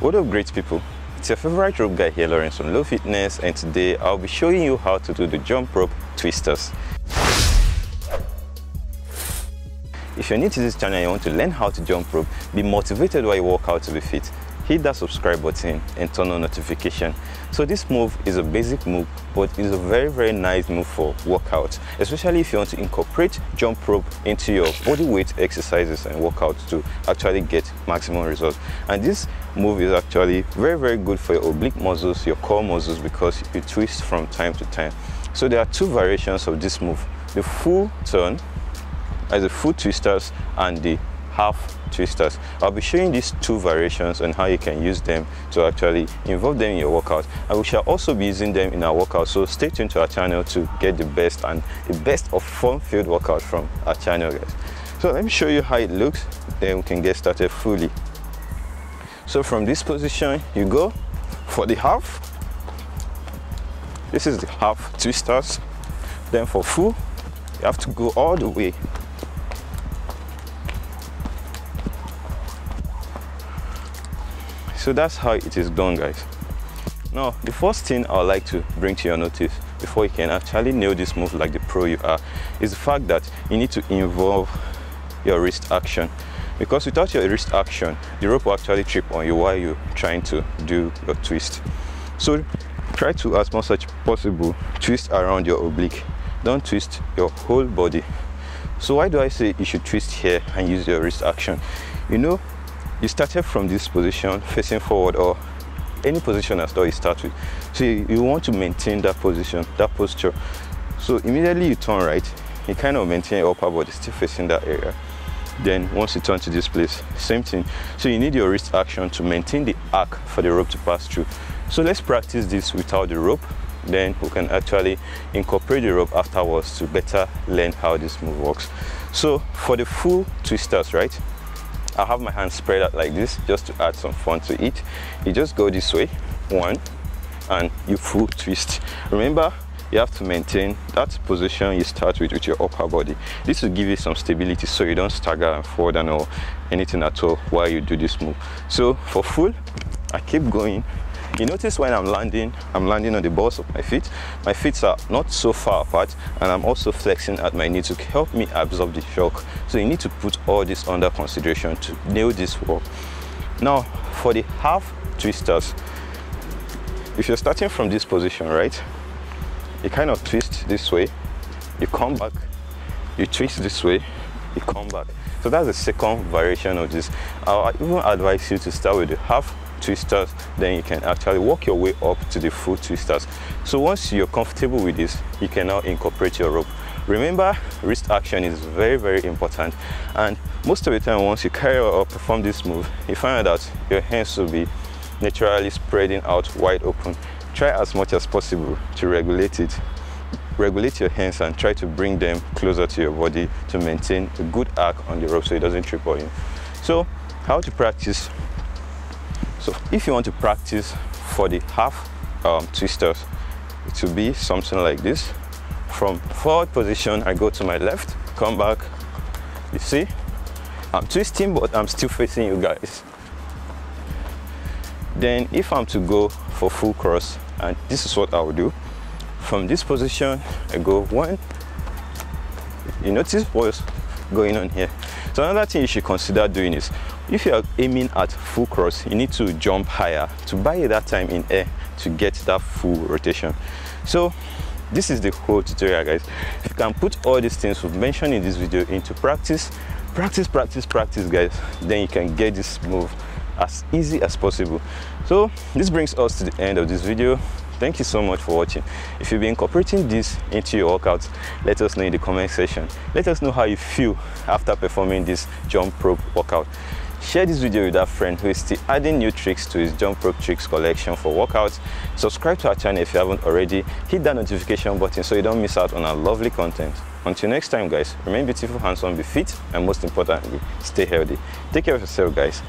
What up, great people? It's your favorite rope guy here, Lawrence from LOfitnez, and today I'll be showing you how to do the jump rope twisters. If you're new to this channel and you want to learn how to jump rope, be motivated while you work out to be fit, hit that subscribe button and turn on notification. So this move is a basic move, but it's a very nice move for workout, especially if you want to incorporate jump rope into your body weight exercises and workouts to actually get maximum results. And this move is actually very good for your oblique muscles, your core muscles, because you twist from time to time. So there are two variations of this move: the full turn as the full twisters and the half twisters. I'll be showing these two variations and how you can use them to actually involve them in your workout, and we shall also be using them in our workout. So stay tuned to our channel to get the best of fun-filled workout from our channel, guys. So let me show you how it looks, then we can get started fully. So from this position you go for the half. This is the half twisters. Then for full you have to go all the way. So that's how it is done, guys. Now the first thing I would like to bring to your notice before you can actually nail this move like the pro you are is the fact that you need to involve your wrist action, because without your wrist action the rope will actually trip on you while you're trying to do your twist. So try to, as much as possible, twist around your oblique. Don't twist your whole body. So why do I say you should twist here and use your wrist action? You know, you started from this position facing forward, or any position as though you start with. So you want to maintain that position, that posture. So immediately you turn right, you kind of maintain your upper body still facing that area. Then once you turn to this place, same thing. So you need your wrist action to maintain the arc for the rope to pass through. So let's practice this without the rope, then we can actually incorporate the rope afterwards to better learn how this move works. So for the full twisters, right, I have my hands spread out like this just to add some fun to it. You just go this way, one, and you full twist. Remember, you have to maintain that position you start with your upper body. This will give you some stability so you don't stagger and fall down or anything at all while you do this move. So for full, I keep going. You notice when I'm landing on the balls of my feet. My feet are not so far apart, and I'm also flexing at my knee to help me absorb the shock. So you need to put all this under consideration to nail this work. Now for the half twisters, if you're starting from this position, right, you kind of twist this way, you come back, you twist this way, you come back. So that's the second variation of this. I even advise you to start with the half twisters, then you can actually work your way up to the full twisters. So once you're comfortable with this, you can now incorporate your rope. Remember, wrist action is very important, and most of the time once you carry or perform this move, you find out that your hands will be naturally spreading out wide open. Try as much as possible to regulate it. Regulate your hands and try to bring them closer to your body to maintain a good arc on the rope so it doesn't trip on you. So how to practice? So if you want to practice for the half twisters, it will be something like this. From forward position, I go to my left, come back. You see, I'm twisting, but I'm still facing you guys. Then if I'm to go for full cross, and this is what I will do. From this position, I go one. You notice what's going on here. So another thing you should consider doing is, if you are aiming at full cross, you need to jump higher to buy you that time in air to get that full rotation. So this is the whole tutorial, guys. If you can put all these things we've mentioned in this video into practice, guys, then you can get this move as easy as possible. So this brings us to the end of this video. Thank you so much for watching. If you've been incorporating this into your workouts, let us know in the comment section. Let us know how you feel after performing this jump rope workout. Share this video with a friend who is still adding new tricks to his jump rope tricks collection for workouts. Subscribe to our channel if you haven't already. Hit that notification button so you don't miss out on our lovely content. Until next time, guys, remain beautiful, handsome, be fit, and most importantly, stay healthy. Take care of yourself, guys.